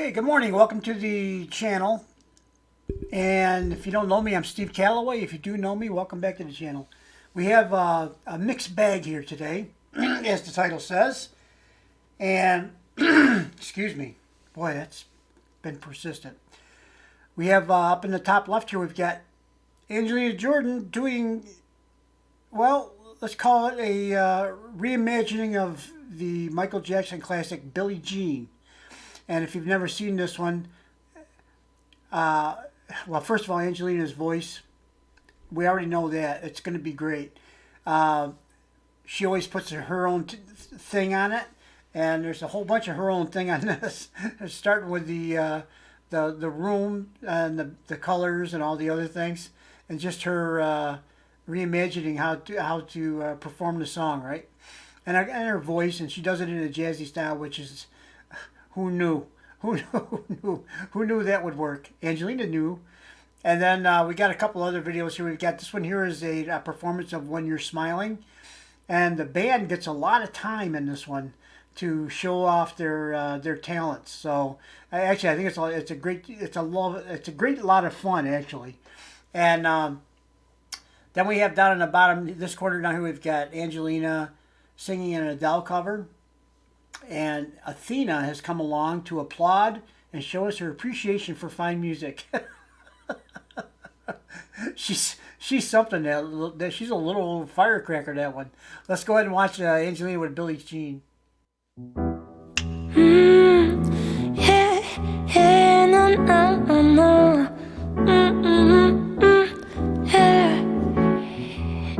Hey, good morning. Welcome to the channel. And if you don't know me, I'm Steve Callaway. If you do know me, welcome back to the channel. We have a mixed bag here today, as the title says. And, excuse me, boy, that's been persistent. We have up in the top left here, we've got Angelina Jordan doing, well, let's call it a reimagining of the Michael Jackson classic Billie Jean. And if you've never seen this one, well, first of all, Angelina's voice, we already know that. It's going to be great. She always puts her own thing on it, and there's a whole bunch of her own thing on this, starting with the room and the colors and all the other things, and just her reimagining how to perform the song, right? And her voice, and she does it in a jazzy style, which is... Who knew? Who knew that would work? Angelina knew. And then we got a couple other videos here. We've got this one here is a performance of When You're Smiling. And the band gets a lot of time in this one to show off their talents. So actually, I think it's a great lot of fun actually. And then we have down in the bottom, this corner down here, we've got Angelina singing an Adele cover. And Athena has come along to applaud and show us her appreciation for fine music. she's something. She's a little firecracker, that one. Let's go ahead and watch Angelina with Billie Jean.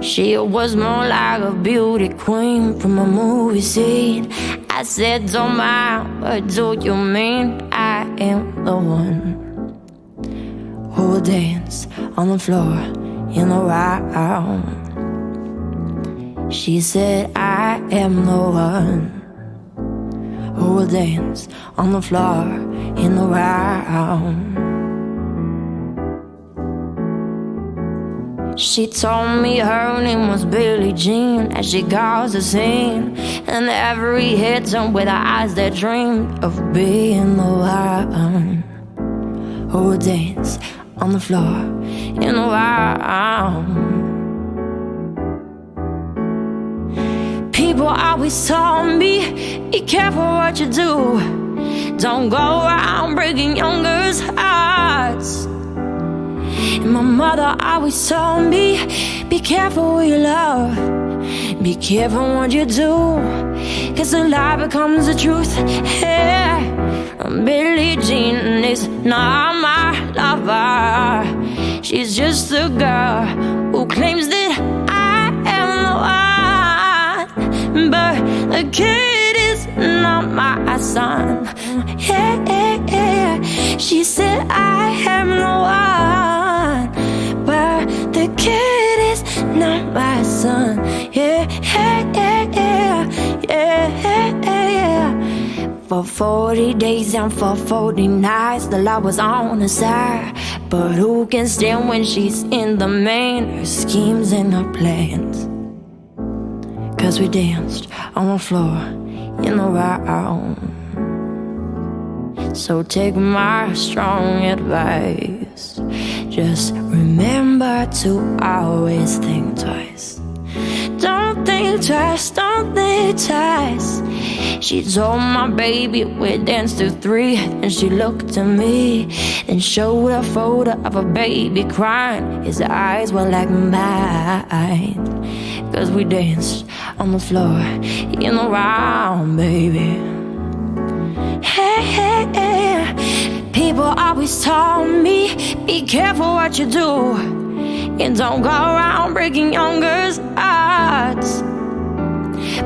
She was more like a beauty queen from a movie scene. I said, don't mind, what do you mean? I am the one who will dance on the floor in a round. She said, I am the one who will dance on the floor in a round. She told me her name was Billie Jean, as she caused a scene, and every hit turned with her eyes that dreamed of being the one who would dance on the floor in a round. People always told me, be careful what you do, don't go around breaking young girls' hearts. And my mother always told me, be careful who you love, be careful what you do, cause a lie becomes the truth. Yeah, Billie Jean is not my lover. She's just a girl who claims that I am the one, but the kid is not my son. Yeah, yeah, yeah. She said I am the one, but the kid is not my son. Yeah, yeah, yeah, yeah, yeah, yeah. For 40 days and for 40 nights, the law was on her side. But who can stand when she's in the main? Her schemes and her plans. Cause we danced on the floor in a round. So take my strong advice, just remember to always think twice. Don't think twice, don't think twice. She told my baby we danced to 3, and she looked at me, then showed a photo of a baby crying. His eyes were like mine, cause we danced on the floor in a round, baby. Hey, hey, hey. People always told me, be careful what you do, and don't go around breaking young girls' hearts.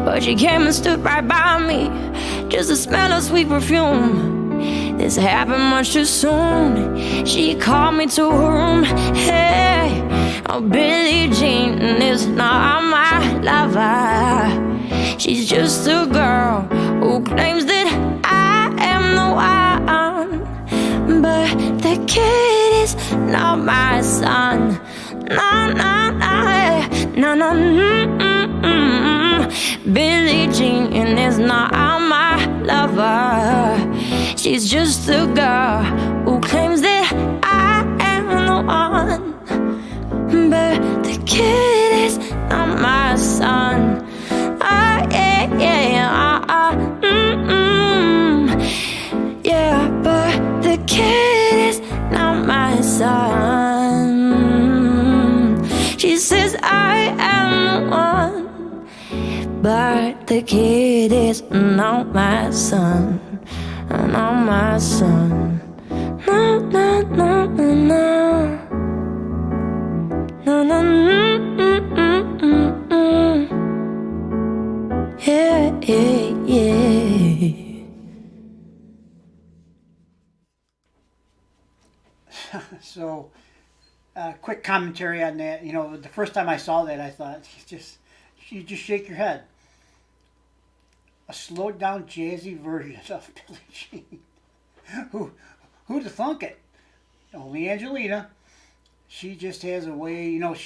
But she came and stood right by me, just to smell her sweet perfume. This happened much too soon. She called me to her room. Hey, oh, Billie Jean is not my lover. She's just a girl who claims that I am the one, but the kid is not my son. No, no, no, no, no. Billie Jean is not my lover. She's just a girl who claims that I am the one, but the kid is not my son. Yeah, but the kid is not my son. She says I am the one, but the kid is not my son. Not my son. No, no, no, no, no. No, no, yeah, yeah, yeah. So, quick commentary on that. You know, the first time I saw that, I thought, you just shake your head. A slowed down jazzy version of Billie Jean. Who'd have thunk it? Only Angelina. She just has a way, you know,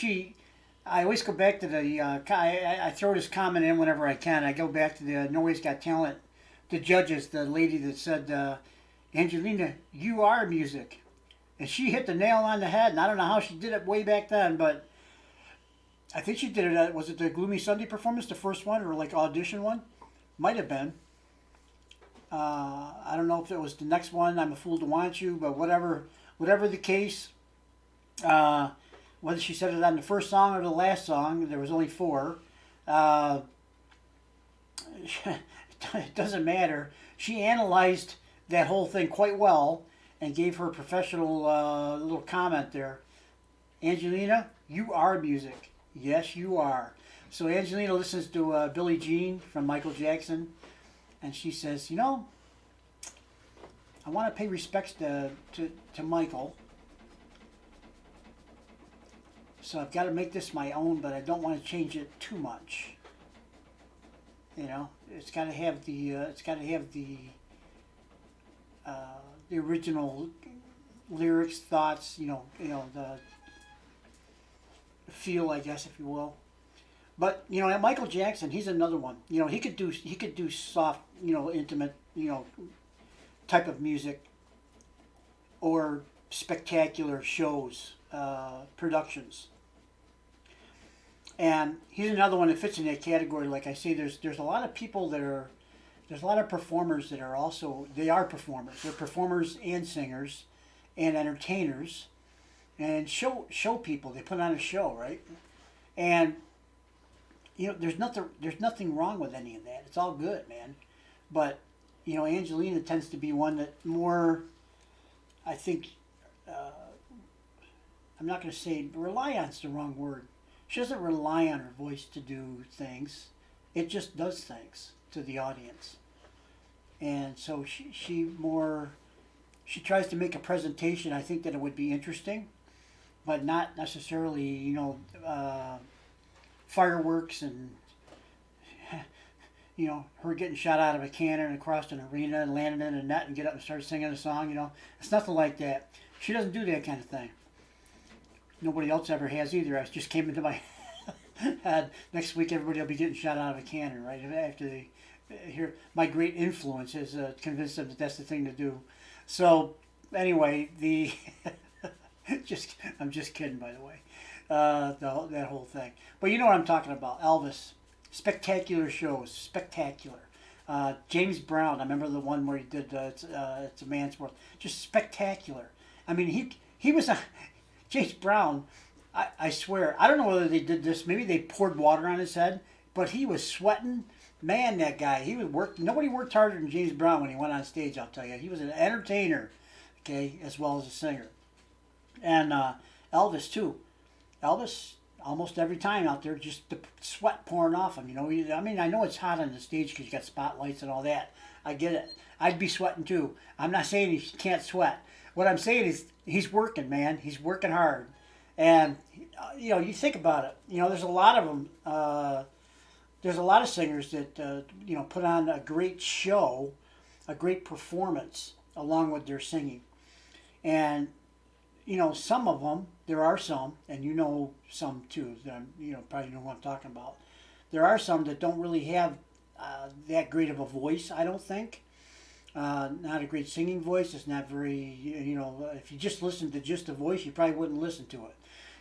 I always go back to the, I throw this comment in whenever I can. I go back to the Norway's Got Talent, the judges, the lady that said, Angelina, you are music. And she hit the nail on the head, and I don't know how she did it way back then, but I think she did it at, was it the Gloomy Sunday performance, the first one, or like audition one? Might have been. I don't know if it was the next one, I'm a Fool to Want You, but whatever the case, whether she said it on the first song or the last song, there was only 4. It doesn't matter. She analyzed that whole thing quite well and gave her professional little comment there. Angelina, you are music. Yes, you are. So Angelina listens to Billie Jean from Michael Jackson, and she says, you know, I want to pay respects to Michael, so I've got to make this my own, but I don't want to change it too much. You know, it's got to have the original lyrics, thoughts, you know, the feel, I guess, if you will. But you know, Michael Jackson, he's another one. You know, he could do soft, you know, intimate, you know, type of music, or spectacular shows, productions. And he's another one that fits in that category. Like I say, there's a lot of people that are, there's a lot of performers that are also, they are performers. They're performers and singers and entertainers and show people. They put on a show, right? And you know, there's nothing wrong with any of that. It's all good, man. But you know, Angelina tends to be one that more, I think, I'm not going to say rely on's the wrong word. She doesn't rely on her voice to do things. It just does things to the audience. And so she tries to make a presentation, I think, that it would be interesting, but not necessarily, you know, fireworks and, you know, her getting shot out of a cannon across an arena and landing in a net and get up and start singing a song, you know. It's nothing like that. She doesn't do that kind of thing. Nobody else ever has either. I just came into my head. Next week everybody will be getting shot out of a cannon, right? After they hear my great influence has convinced them that that's the thing to do. So anyway, I'm just kidding, by the way. That whole thing. But you know what I'm talking about. Elvis. Spectacular shows. Spectacular. James Brown. I remember the one where he did It's a Man's World. Just spectacular. I mean, he was a... James Brown, I swear, I don't know whether they did this. Maybe they poured water on his head, but he was sweating. Man, that guy, he would work. Nobody worked harder than James Brown when he went on stage, I'll tell you. He was an entertainer, okay, as well as a singer. And Elvis, too. Elvis, almost every time out there, just the sweat pouring off him, you know. I mean, I know it's hot on the stage because you got spotlights and all that. I get it. I'd be sweating, too. I'm not saying he can't sweat. What I'm saying is he's working, man. He's working hard. And, you know, you think about it. You know, there's a lot of them. There's a lot of singers that, you know, put on a great show, a great performance along with their singing. And, you know, some of them, there are some, and you know some too, that you know, probably know what I'm talking about. There are some that don't really have that great of a voice, I don't think. Not a great singing voice. It's not very, you know, if you just listen to just the voice, you probably wouldn't listen to it.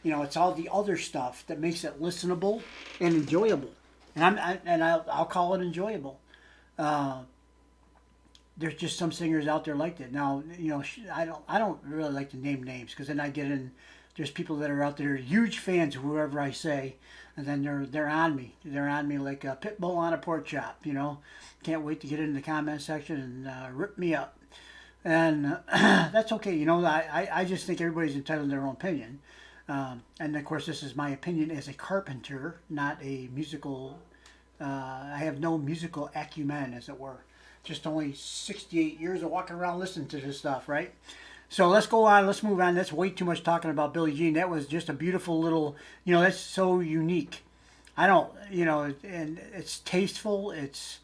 You know, it's all the other stuff that makes it listenable and enjoyable. And I'll call it enjoyable. There's just some singers out there like that. Now, you know, I don't really like to name names because then I get in. There's people that are out there, huge fans of whoever I say, and then they're on me. They're on me like a pit bull on a pork chop. You know, can't wait to get into the comment section and rip me up. And that's okay. You know, I just think everybody's entitled to their own opinion. And of course, this is my opinion as a carpenter, not a musical. I have no musical acumen, as it were. Just only 68 years of walking around listening to this stuff, right? So let's go on. Let's move on. That's way too much talking about Billie Jean. That was just a beautiful little, you know, that's so unique. I don't, you know, and it's tasteful. It's,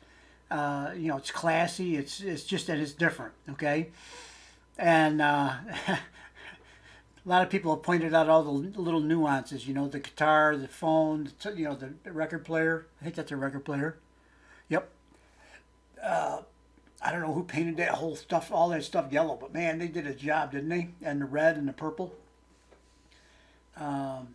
you know, it's classy. It's just that it's different, okay? And a lot of people have pointed out all the little nuances, you know, the guitar, the phone, you know, the record player. I think that's a record player. Yep. I don't know who painted that whole stuff, all that stuff yellow, but man, they did a job, didn't they? And the red and the purple. I'm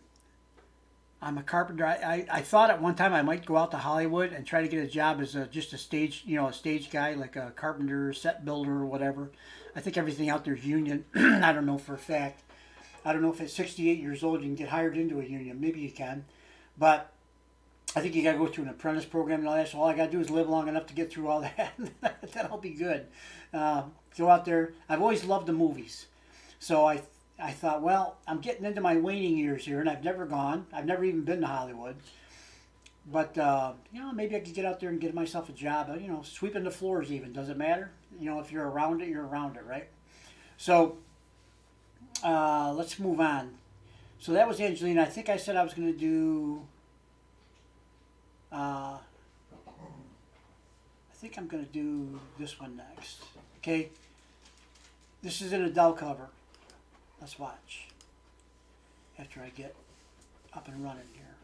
a carpenter. I thought at one time I might go out to Hollywood and try to get a job as just a stage, you know, a stage guy, like a carpenter, set builder, or whatever. I think everything out there is union. I don't know for a fact. I don't know if at 68 years old you can get hired into a union. Maybe you can, but I think you got to go through an apprentice program and all that. So all I got to do is live long enough to get through all that. That'll be good. Go out there. I've always loved the movies. So I thought, well, I'm getting into my waning years here, and I've never gone. I've never even been to Hollywood. But, you know, maybe I could get out there and get myself a job. You know, sweeping the floors even. Does it matter? You know, if you're around it, you're around it, right? So let's move on. So that was Angelina. I think I said I was going to do... I think I'm going to do this one next. Okay? This is an Adele cover. Let's watch. After I get up and running here.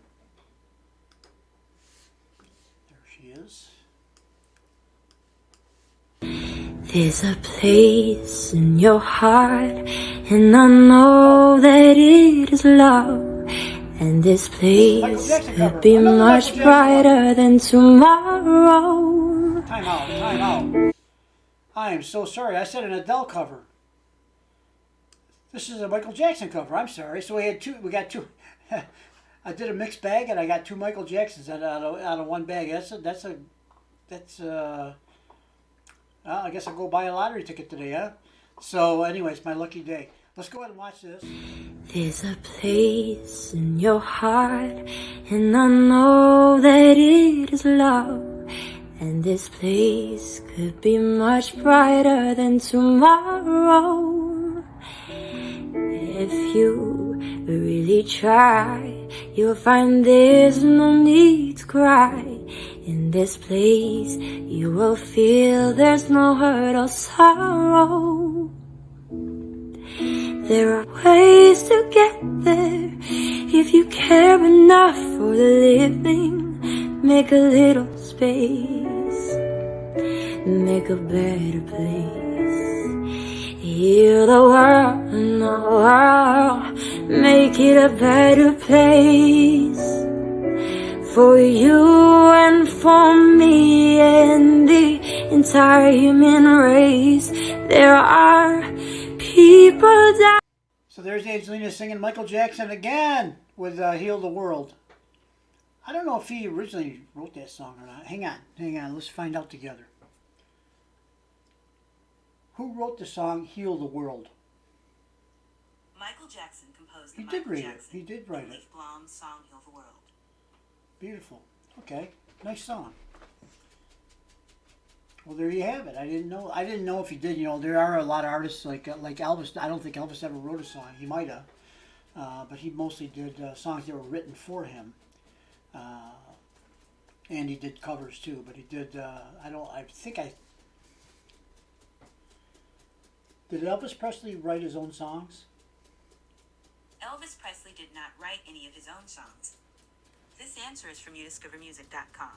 There she is. There's a place in your heart, and I know that it is love. And this place could be much brighter than tomorrow. Time out, time out. I am so sorry. I said an Adele cover. This is a Michael Jackson cover. I'm sorry. So we got two. I did a mixed bag, and I got two Michael Jacksons out of one bag. Well, I guess I'll go buy a lottery ticket today, huh? So, anyways, my lucky day. Let's go ahead and watch this. There's a place in your heart, and I know that it is love. And this place could be much brighter than tomorrow. If you really try, you'll find there's no need to cry. In this place, you will feel there's no hurt or sorrow. There are ways to get there if you care enough for the living. Make a little space, make a better place. Heal the world, make it a better place. For you and for me and the entire human race. There are people that... So there's Angelina singing Michael Jackson again with Heal the World. I don't know if he originally wrote that song or not. Hang on. Let's find out together. Who wrote the song Heal the World? Michael Jackson composed He the did Michael read Jackson it. He did write it. Leaf Blonde song Heal the World. Beautiful. Okay. Nice song. Well, there you have it. I didn't know if he did. You know, there are a lot of artists like Elvis. I don't think Elvis ever wrote a song. He might have, but he mostly did songs that were written for him. And he did covers too. But he did. Did Elvis Presley write his own songs? Elvis Presley did not write any of his own songs. This answer is from youdiscovermusic.com.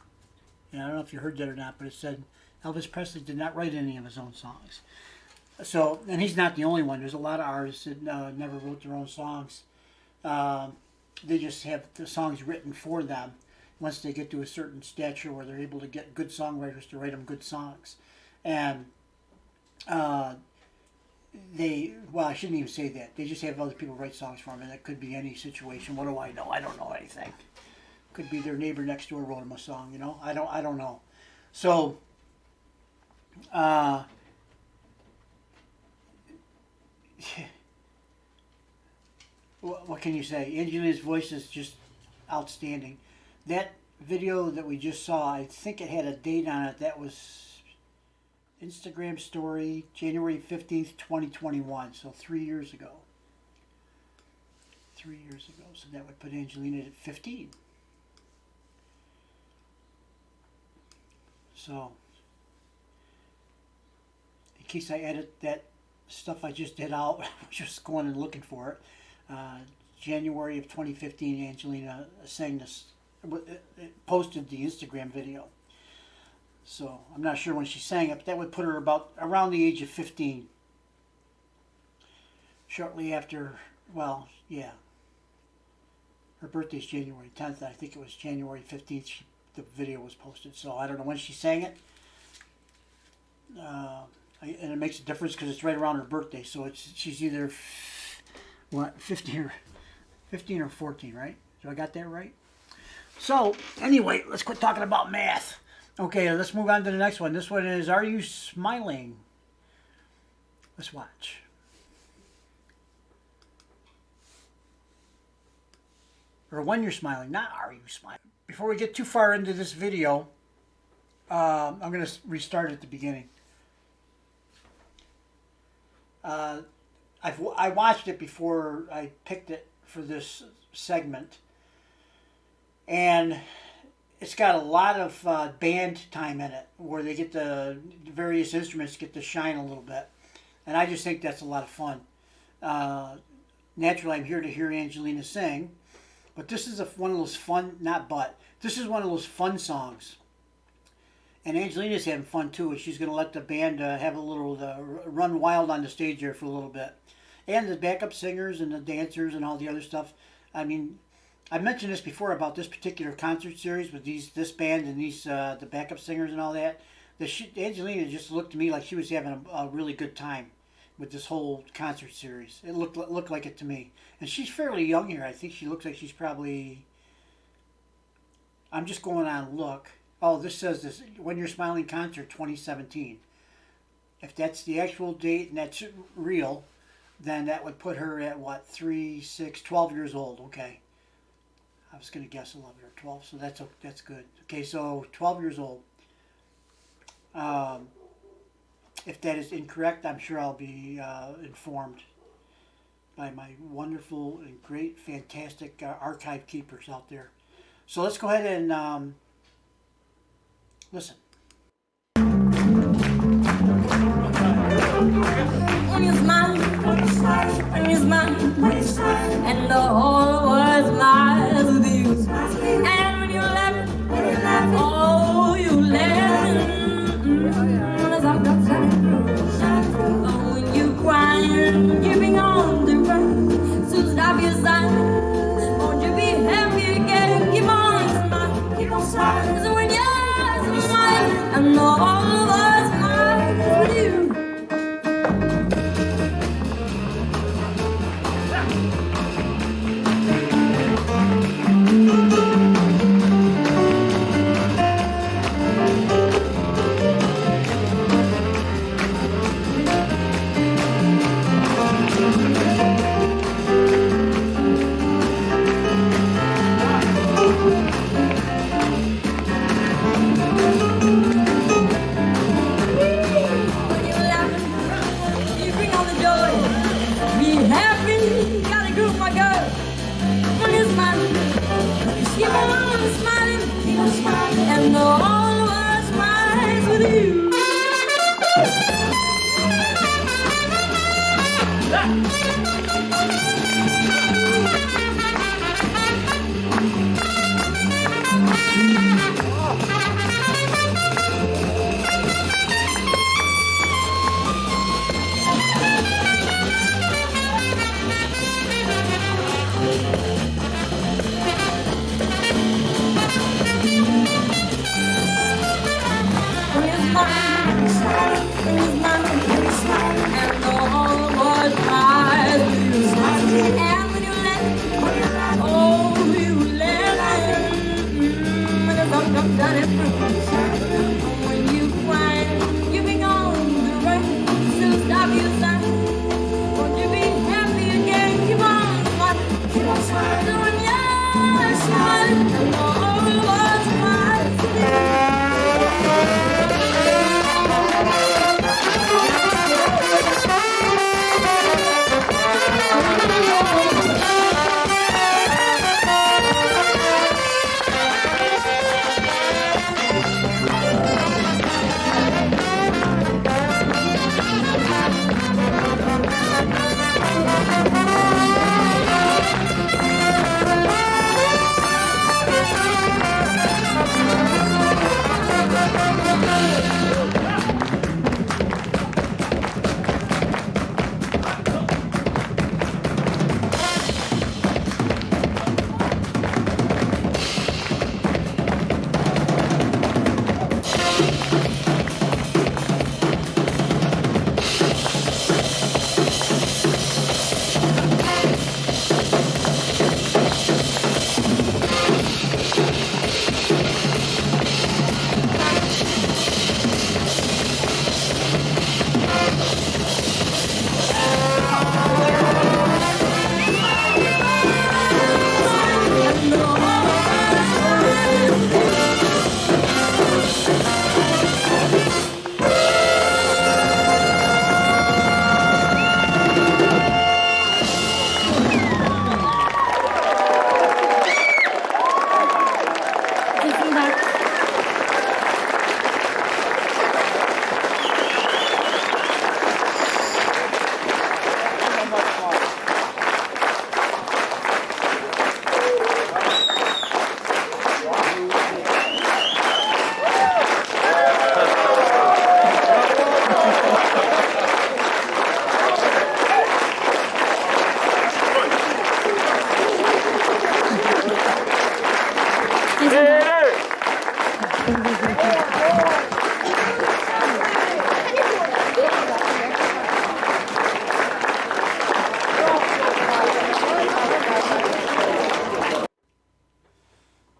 Yeah, I don't know if you heard that or not, but it said Elvis Presley did not write any of his own songs. So, and he's not the only one. There's a lot of artists that never wrote their own songs. They just have the songs written for them once they get to a certain stature where they're able to get good songwriters to write them good songs. And well, I shouldn't even say that. They just have other people write songs for them, and it could be any situation. What do I know? I don't know anything. Could be their neighbor next door wrote them a song, you know? I don't know. So, what can you say? Angelina's voice is just outstanding. That video that we just saw, I think it had a date on it. That was Instagram story, January 15th, 2021. So 3 years ago. 3 years ago. So that would put Angelina at 15. So, in case I edit that stuff I just did out, I was just going and looking for it. January of 2015, Angelina sang this, posted the Instagram video. So I'm not sure when she sang it, but that would put her about around the age of 15. Shortly after, well, yeah. Her birthday's January 10th. I think it was January 15th the video was posted. So I don't know when she sang it. And it makes a difference because it's right around her birthday. So she's either 15 or 14, right? So I got that right? So anyway, let's quit talking about math. Okay, let's move on to the next one. This one is Are You Smiling? Let's watch. Or When You're Smiling, not Are You Smiling. Before we get too far into this video, I'm going to restart at the beginning. I watched it before I picked it for this segment, and it's got a lot of band time in it where they get the various instruments get to shine a little bit, and I just think that's a lot of fun. Naturally, I'm here to hear Angelina sing, but this is one of those fun, this is one of those fun songs. And Angelina's having fun too, and she's going to let the band have a little run wild on the stage here for a little bit. And the backup singers and the dancers and all the other stuff. I mean, I mentioned this before about this particular concert series with this band and the backup singers and all that. Angelina just looked to me like she was having a really good time with this whole concert series. It looked like it to me. And she's fairly young here. I think she looks like she's probably... I'm just going on look. Oh, this says this When You're Smiling concert 2017. If that's the actual date and that's real, then that would put her at what, 3, 6, 12 years old. Okay. I was going to guess 11 or 12, so that's good. Okay, so 12 years old. If that is incorrect, I'm sure I'll be informed by my wonderful and great, fantastic archive keepers out there. So let's go ahead and listen. When you smile, when you smile, and the whole world smiles with you. And when you laugh, oh, you laugh. Oh, when you crying, giving on the run, so stop your sign. Won't you be happy again? Keep on smiling, keep on smiling. So when you're smiling. sunny fruits. When you find you be gone, the rain still stop you sighing. Won't you be happy again? Keep on smiling, keep on smiling, yeah, smiling, and all of us smiling.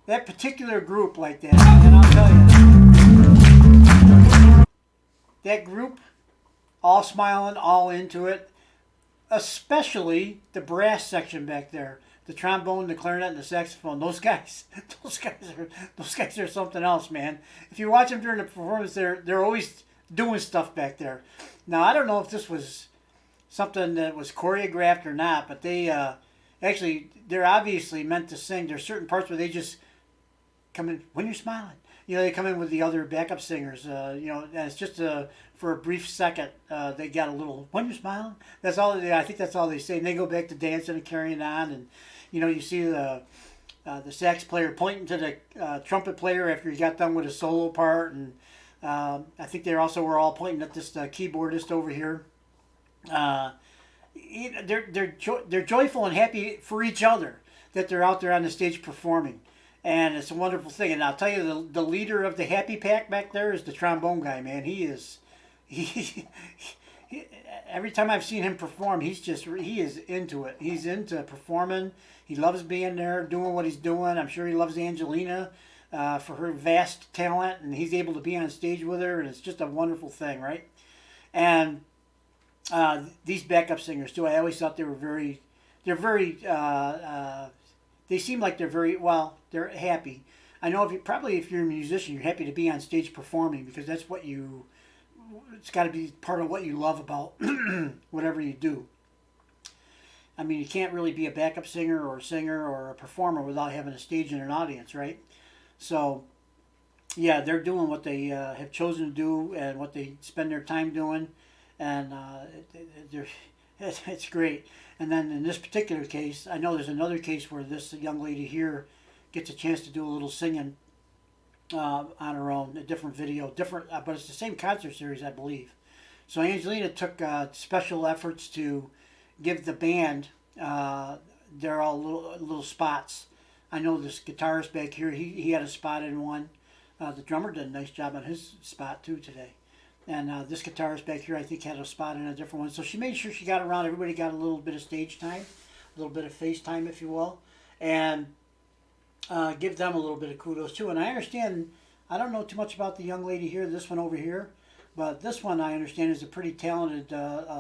That particular group like that, and I'll tell you, that group, all smiling, all into it, especially the brass section back there, the trombone, the clarinet, and the saxophone. Those guys, those guys are something else, man. If you watch them during the performance, they're always doing stuff back there. Now I don't know if this was something that was choreographed or not, but they actually they're obviously meant to sing. There's certain parts where they just come in when you're smiling. You know, they come in with the other backup singers. You know, and it's just for a brief second. They got a little when you're smiling. That's all. I think that's all they say. And they go back to dancing and carrying on. And you know, you see the sax player pointing to the trumpet player after he got done with his solo part. And I think they also were all pointing at this keyboardist over here. They're joyful and happy for each other that they're out there on the stage performing. And it's a wonderful thing. And I'll tell you, the leader of the Happy Pack back there is the trombone guy, man. He every time I've seen him perform, he is into it. He's into performing. He loves being there, doing what he's doing. I'm sure he loves Angelina for her vast talent, and he's able to be on stage with her, and it's just a wonderful thing, right? And these backup singers, too, I always thought they seem like they're happy. I know if you're a musician, you're happy to be on stage performing because that's it's got to be part of what you love about whatever you do. I mean, you can't really be a backup singer or a performer without having a stage and an audience, right? So, yeah, they're doing what they have chosen to do and what they spend their time doing, and it's great. And then in this particular case, I know there's another case where this young lady here gets a chance to do a little singing on her own, a different video, but it's the same concert series, I believe. So Angelina took special efforts to give the band their all little spots. I know this guitarist back here, he had a spot in one. The drummer did a nice job on his spot too today. And this guitarist back here, I think, had a spot in a different one. So she made sure she got around. Everybody got a little bit of stage time, a little bit of face time, if you will. And give them a little bit of kudos too. And I understand, I don't know too much about the young lady here, this one over here, but this one I understand is a pretty talented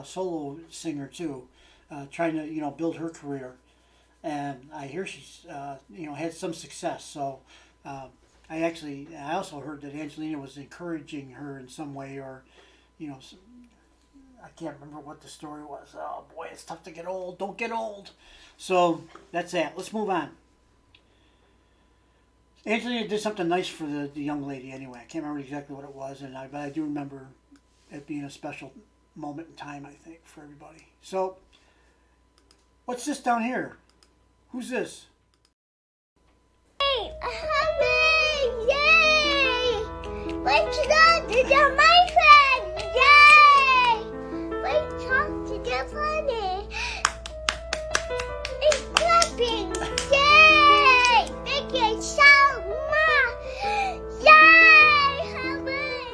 solo singer too, trying to build her career. And I hear she's had some success. So I also heard that Angelina was encouraging her in some way, or I can't remember what the story was. Oh boy, it's tough to get old. Don't get old. So that's that. Let's move on. Angelina did something nice for the young lady anyway. I can't remember exactly what it was, but I do remember it being a special moment in time, I think, for everybody. So, what's this down here? Who's this? Hey, hurry! Yay! Let's talk to the my friend! Yay! Let's talk to the funny. It's clapping! Yay! Thank you so much! Yay! Hurry!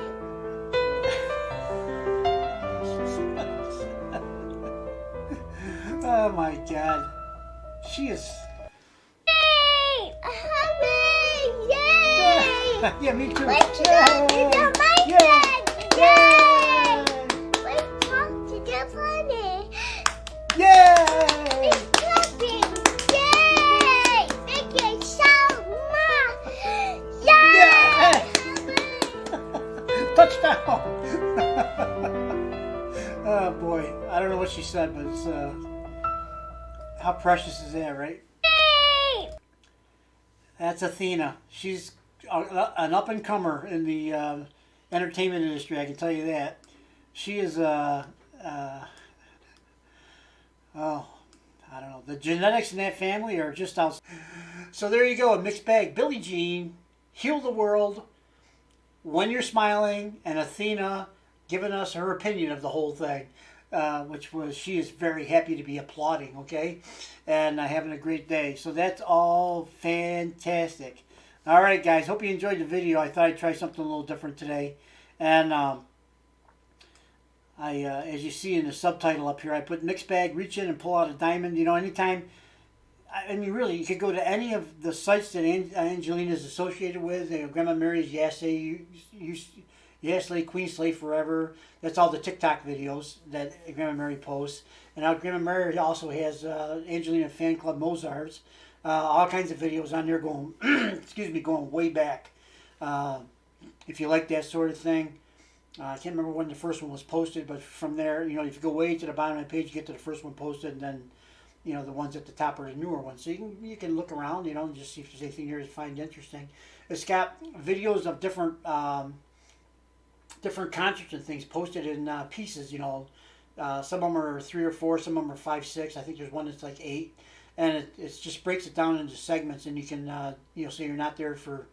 Oh my God. She is... Hey, hurry! Yay! Yeah, me too. Let's talk to the my friend! Yay! Let's talk to the funny. Yay! It's clapping! Yay! Thank you so much! Yay! Touchdown! Oh boy, I don't know what she said, but it's how precious is that, right? Yay! That's Athena. She's an up-and-comer in the entertainment industry, I can tell you that. She is, oh, I don't know. The genetics in that family are just out. So there you go, a mixed bag. Billie Jean, Heal the World, When You're Smiling, and Athena giving us her opinion of the whole thing. Which was, she is very happy to be applauding, okay? And having a great day. So that's all fantastic. All right, guys. Hope you enjoyed the video. I thought I'd try something a little different today. And as you see in the subtitle up here, I put mixed bag, reach in and pull out a diamond. Anytime. I mean, really, you could go to any of the sites that Angelina is associated with. Grandma Mary's yasslayqueenslayforever. That's all the TikTok videos that Grandma Mary posts. And now Grandma Mary also has Angelina Fanclub Mosarz. All kinds of videos on there going, excuse me, going way back. If you like that sort of thing. I can't remember when the first one was posted, but from there, if you go way to the bottom of the page, you get to the first one posted, and then, the ones at the top are the newer ones. So you can look around, and just see if there's anything here to find interesting. It's got videos of different concerts and things posted in pieces. Some of them are 3 or 4, some of them are 5, 6. I think there's one that's like 8, and it just breaks it down into segments, and you can so you're not there for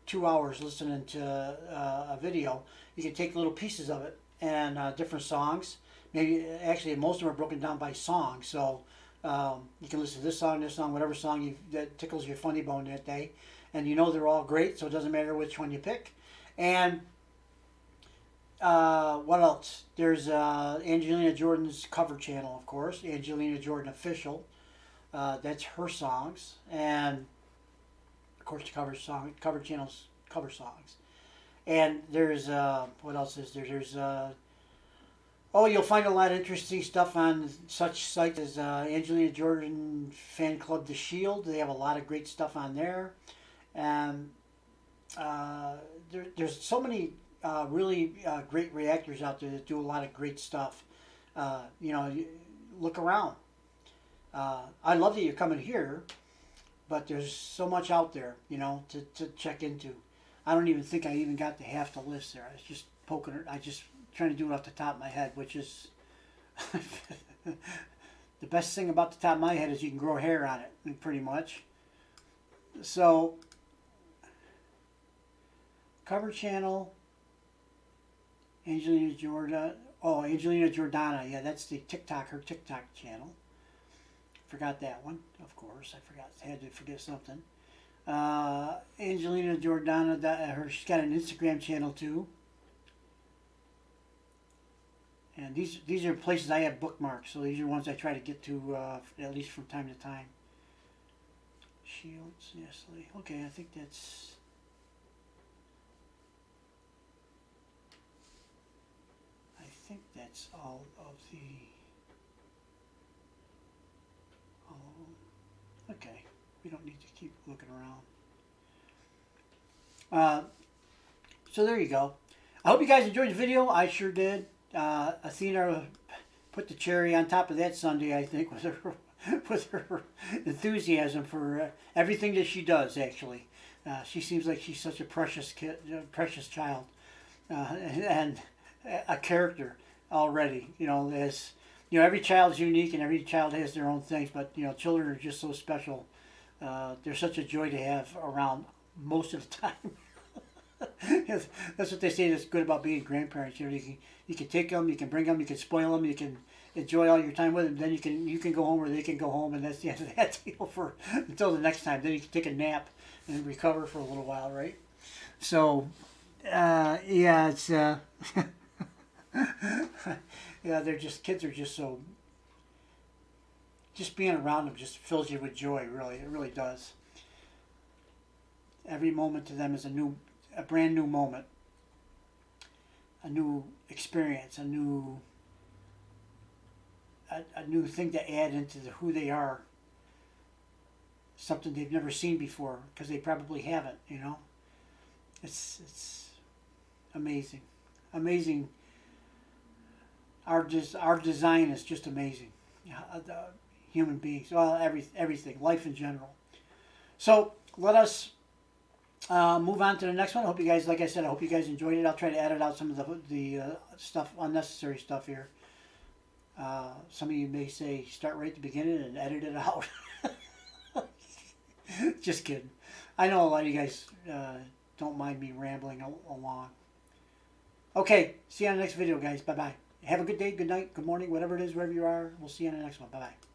2 hours listening to a video. You can take little pieces of it and different songs. Maybe actually most of them are broken down by song, so you can listen to this song, whatever song that tickles your funny bone that day, and they're all great, so it doesn't matter which one you pick. And what else? There's Angelina Jordan's cover channel, of course, Angelina Jordan Official. That's her songs, and of course the cover channel's cover songs. And there's what else is there? There's you'll find a lot of interesting stuff on such sites as Angelina Jordan Fan Club The Shield. They have a lot of great stuff on there, and there's so many really great reactors out there that do a lot of great stuff. Look around. I love that you're coming here, but there's so much out there, to check into. I don't even think I even got to half the list there. I was just poking it. I just trying to do it off the top of my head, which is the best thing about the top of my head is you can grow hair on it, pretty much. So, cover channel, Angelina Jordana. Yeah, that's the her TikTok channel. Forgot that one, of course. I had to forget something. Angelina Jordana, she's got an Instagram channel too. And these are places I have bookmarked, so these are ones I try to get to at least from time to time. Shields, yassly. Okay, I think that's... I think that's all of the... All of them. Okay, we don't need to keep looking around. So there you go. I hope you guys enjoyed the video. I sure did. Athena put the cherry on top of that sundae, I think, with her enthusiasm for everything that she does. Actually, she seems like she's such a precious kid, precious child, and a character already. You know, as you know, every child's unique and every child has their own things. But you know, children are just so special. They're such a joy to have around most of the time. That's what they say that's good about being grandparents. You know, you can take them, you can bring them, you can spoil them, you can enjoy all your time with them. Then you can go home or they can go home, and that's the end of that deal for until the next time. Then you can take a nap and recover for a little while, right? So, yeah, it's yeah, they're just kids are just so. Just being around them just fills you with joy. Really, it really does. Every moment to them is a brand new moment, a new experience, a new thing to add into who they are. Something they've never seen before because they probably haven't. You know, it's amazing, amazing. Our design is just amazing. Human beings, well, everything, life in general. So let us. Move on to the next one. I hope you guys, like I said, I hope you guys enjoyed it. I'll try to edit out some of the stuff, unnecessary stuff here. Some of you may say start right at the beginning and edit it out. Just kidding. I know a lot of you guys don't mind me rambling along. Okay, see you on the next video, guys. Bye-bye. Have a good day, good night, good morning, whatever it is, wherever you are. We'll see you on the next one. Bye-bye.